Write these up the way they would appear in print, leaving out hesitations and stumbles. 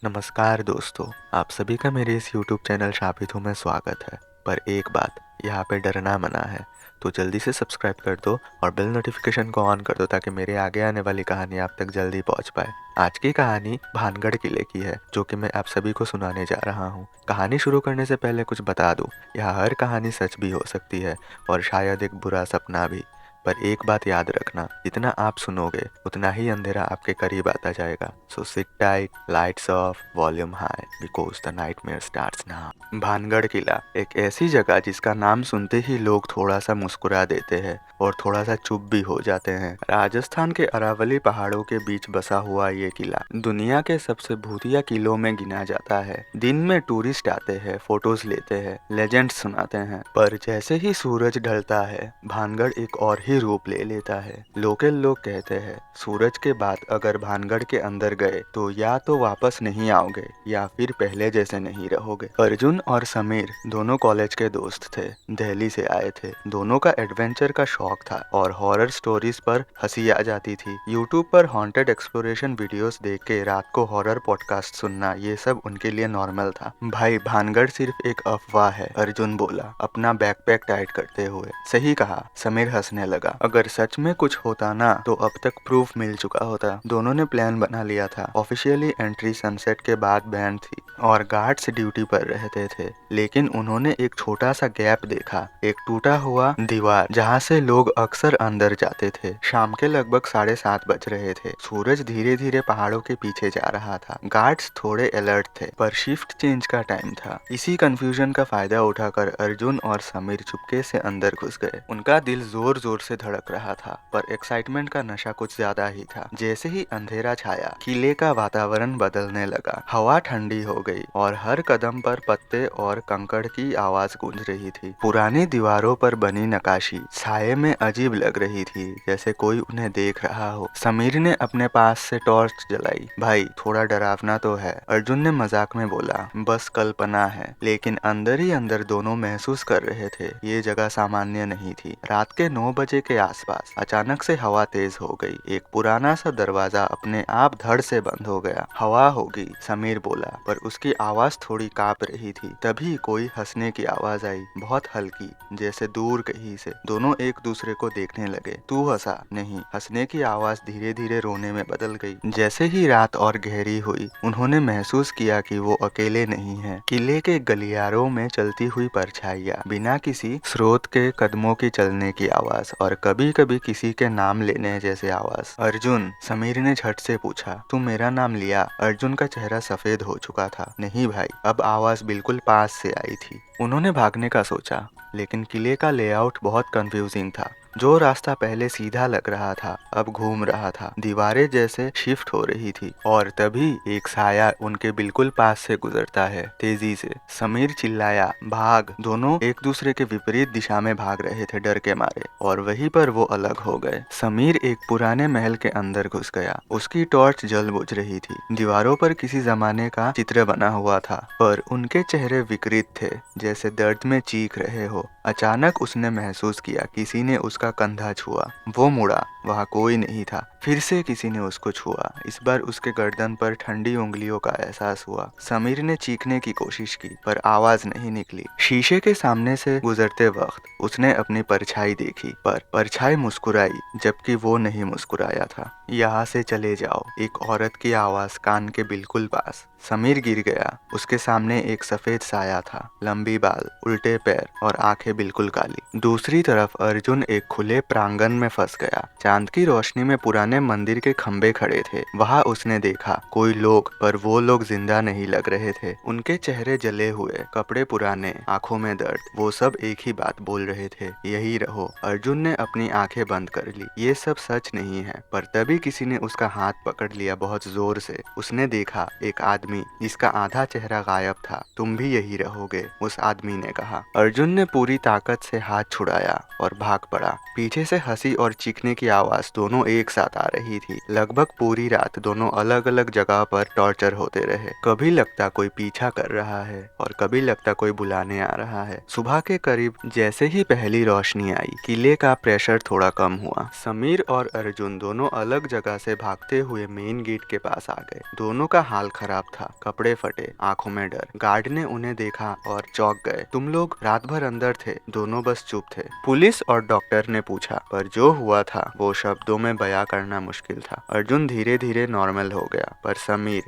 नमस्कार दोस्तों, आप सभी का मेरे इस YouTube चैनल शाबित हूँ मैं स्वागत है। पर एक बात, यहाँ पे डरना मना है, तो जल्दी से सब्सक्राइब कर दो और बेल नोटिफिकेशन को ऑन कर दो ताकि मेरे आगे आने वाली कहानी आप तक जल्दी पहुँच पाए। आज की कहानी भानगढ़ किले की है, जो कि मैं आप सभी को सुनाने जा रहा हूँ। कहानी शुरू करने से पहले कुछ बता दूँ, यह हर कहानी सच भी हो सकती है और शायद एक बुरा सपना भी। पर एक बात याद रखना, जितना आप सुनोगे उतना ही अंधेरा आपके करीब आता जाएगा। So sit tight, lights off, volume high, because the nightmare starts now. Bhangarh किला एक ऐसी जगह जिसका नाम सुनते ही लोग थोड़ा सा मुस्कुरा देते हैं और थोड़ा सा चुप भी हो जाते हैं। राजस्थान के अरावली पहाड़ों के बीच बसा हुआ ये किला दुनिया के सबसे भूतिया किलों में गिना जाता है। दिन में टूरिस्ट आते हैं, फोटोज लेते हैं, लेजेंड्स सुनाते हैं, पर जैसे ही सूरज ढलता है भानगढ़ एक और ही रूप ले लेता है। लोकल लोग कहते हैं सूरज के बाद अगर भानगढ़ के अंदर गए तो या तो वापस नहीं आओगे या फिर पहले जैसे नहीं रहोगे। अर्जुन और समीर दोनों कॉलेज के दोस्त थे, दिल्ली से आए थे। दोनों का एडवेंचर का शौक था और हॉरर स्टोरीज पर हंसी आ जाती थी। यूट्यूब पर हॉन्टेड एक्सप्लोरेशन वीडियोस देख के रात को हॉरर पॉडकास्ट सुनना ये सब उनके लिए नॉर्मल था। भाई भानगढ़ सिर्फ एक अफवाह है, अर्जुन बोला अपना बैकपैक टाइट करते हुए। सही कहा, समीर हंसने लगा। अगर सच में कुछ होता ना तो अब तक प्रूफ मिल चुका होता। दोनों ने प्लान बना लिया था। ऑफिशियली एंट्री सनसेट के बाद बैंड थी और गार्ड्स ड्यूटी पर रहते थे, लेकिन उन्होंने एक छोटा सा गैप देखा, एक टूटा हुआ दीवार जहाँ से लोग अक्सर अंदर जाते थे। शाम के लगभग 7:30 बज रहे थे। सूरज धीरे धीरे पहाड़ों के पीछे जा रहा था। गार्ड्स थोड़े अलर्ट थे, पर शिफ्ट चेंज का टाइम था। इसी कंफ्यूजन का फायदा उठाकर अर्जुन और समीर चुपके से अंदर घुस गए। उनका दिल जोर जोर से धड़क रहा था, पर एक्साइटमेंट का नशा कुछ ज्यादा ही था। जैसे ही अंधेरा छाया, किले का वातावरण बदलने लगा। हवा ठंडी हो गई और हर कदम पर पत्ते और कंकड़ की आवाज गूंज रही थी। पुरानी दीवारों पर बनी नक्काशी छाये में अजीब लग रही थी, जैसे कोई उन्हें देख रहा हो। समीर ने अपने पास से टॉर्च जलाई। भाई थोड़ा डरावना तो है, अर्जुन ने मजाक में बोला। बस कल्पना है, लेकिन अंदर ही अंदर दोनों महसूस कर रहे थे ये जगह सामान्य नहीं थी। रात के 9 बजे के आसपास अचानक से हवा तेज हो गई। एक पुराना सा दरवाजा अपने आप धड़ से बंद हो गया। हवा होगी, समीर बोला, पर उसकी आवाज थोड़ी कांप रही थी। तभी कोई हंसने की आवाज आई, बहुत हल्की, जैसे दूर कहीं से। दोनों एक दूसरे को देखने लगे। तू हंसा? नहीं। हंसने की आवाज धीरे धीरे रोने में बदल गई। जैसे ही रात और गहरी हुई, उन्होंने महसूस किया कि वो अकेले नहीं है। किले के गलियारों में चलती हुई परछाइयां, बिना किसी स्रोत के कदमों की चलने की आवाज और कभी कभी किसी के नाम लेने जैसे आवाज। अर्जुन, समीर ने झट से पूछा, तू मेरा नाम लिया? अर्जुन का चेहरा सफेद हो चुका था। नहीं भाई। अब आवाज बिल्कुल पास से आई थी। उन्होंने भागने का सोचा, लेकिन किले का लेआउट बहुत कंफ्यूजिंग था। जो रास्ता पहले सीधा लग रहा था अब घूम रहा था। दीवारें जैसे शिफ्ट हो रही थी और तभी एक साया उनके बिल्कुल पास से गुजरता है, तेजी से। समीर चिल्लाया, भाग! दोनों एक दूसरे के विपरीत दिशा में भाग रहे थे डर के मारे, और वहीं पर वो अलग हो गए। समीर एक पुराने महल के अंदर घुस गया। उसकी टॉर्च जल बुझ रही थी। दीवारों पर किसी जमाने का चित्र बना हुआ था, पर उनके चेहरे विकृत थे, जैसे दर्द में चीख रहे हो। अचानक उसने महसूस किया किसी ने उसका कंधा छुआ। वो मुड़ा, वहाँ कोई नहीं था। फिर से किसी ने उसको छुआ। इस बार उसके गर्दन पर ठंडी उंगलियों का एहसास हुआ। समीर ने चीखने की कोशिश की, पर आवाज नहीं निकली। शीशे के सामने से गुजरते वक्त उसने अपनी परछाई देखी, पर परछाई मुस्कुराई, जबकि वो नहीं मुस्कुराया था। यहाँ से चले जाओ, एक औरत की आवाज कान के बिल्कुल पास। समीर गिर गया। उसके सामने एक सफेद साया था, लंबी बाल, उल्टे पैर और आंखें बिल्कुल काली। दूसरी तरफ अर्जुन एक खुले प्रांगण में फंस गया। चांद की रोशनी में पुराने मंदिर के खंभे खड़े थे। वहां उसने देखा कोई लोग, पर वो लोग जिंदा नहीं लग रहे थे। उनके चेहरे जले हुए, कपड़े पुराने, आंखों में दर्द। वो सब एक ही बात बोल रहे थे, यही रहो। अर्जुन ने अपनी आंखें बंद कर ली। ये सब सच नहीं है। पर तभी किसी ने उसका हाथ पकड़ लिया बहुत जोर से। उसने देखा एक आदमी जिसका आधा चेहरा गायब था। तुम भी यही रहोगे, उस आदमी ने कहा। अर्जुन ने पूरी ताकत से हाथ छुड़ाया और भाग पड़ा। पीछे से हंसी और चीखने की आवाज दोनों एक साथ आ रही थी। लगभग पूरी रात दोनों अलग अलग जगह पर टॉर्चर होते रहे। कभी लगता कोई पीछा कर रहा है और कभी लगता कोई बुलाने आ रहा है। सुबह के करीब जैसे ही पहली रोशनी आई, किले का प्रेशर थोड़ा कम हुआ। समीर और अर्जुन दोनों अलग अलग जगह से भागते हुए मेन गेट के पास आ गए। दोनों का हाल खराब था, कपड़े फटे, आंखों में डर। गार्ड ने उन्हें देखा और चौंक गए। तुम लोग रात भर अंदर थे? दोनों बस चुप थे। पुलिस और डॉक्टर ने पूछा, पर जो हुआ था वो शब्दों में बयां करना मुश्किल था। अर्जुन धीरे धीरे नॉर्मल हो गया, पर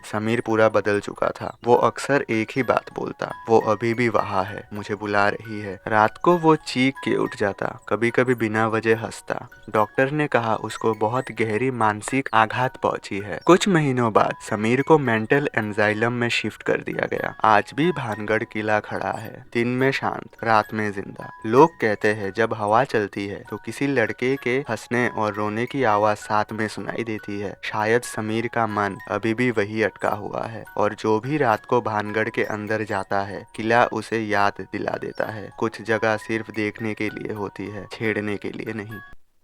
समीर पूरा बदल चुका था। वो अक्सर एक ही बात बोलता, वो अभी भी वहाँ है, मुझे बुला रही है। रात को वो चीख के उठ जाता, कभी कभी बिना वजह हंसता। डॉक्टर ने कहा उसको बहुत गहरी मानसिक आघात पहुंची है। कुछ महीनों बाद समीर को मेंटल एंजाइलम में शिफ्ट कर दिया गया। आज भी भानगढ़ किला खड़ा है, दिन में शांत, रात में जिंदा। लोग कहते हैं जब हवा चलती है तो किसी लड़के के हंसने और रोने की आवाज साथ में सुनाई देती है। शायद समीर का मन अभी भी वही अटका हुआ है, और जो भी रात को भानगढ़ के अंदर जाता है, किला उसे याद दिला देता है। कुछ जगह सिर्फ देखने के लिए होती है, छेड़ने के लिए नहीं।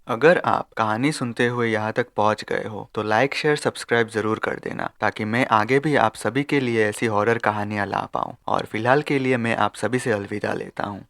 अगर आप कहानी सुनते हुए यहाँ तक पहुँच गए हो तो लाइक शेयर सब्सक्राइब जरूर कर देना, ताकि मैं आगे भी आप सभी के लिए ऐसी हॉरर कहानियाँ ला पाऊँ। और फिलहाल के लिए मैं आप सभी से अलविदा लेता हूँ।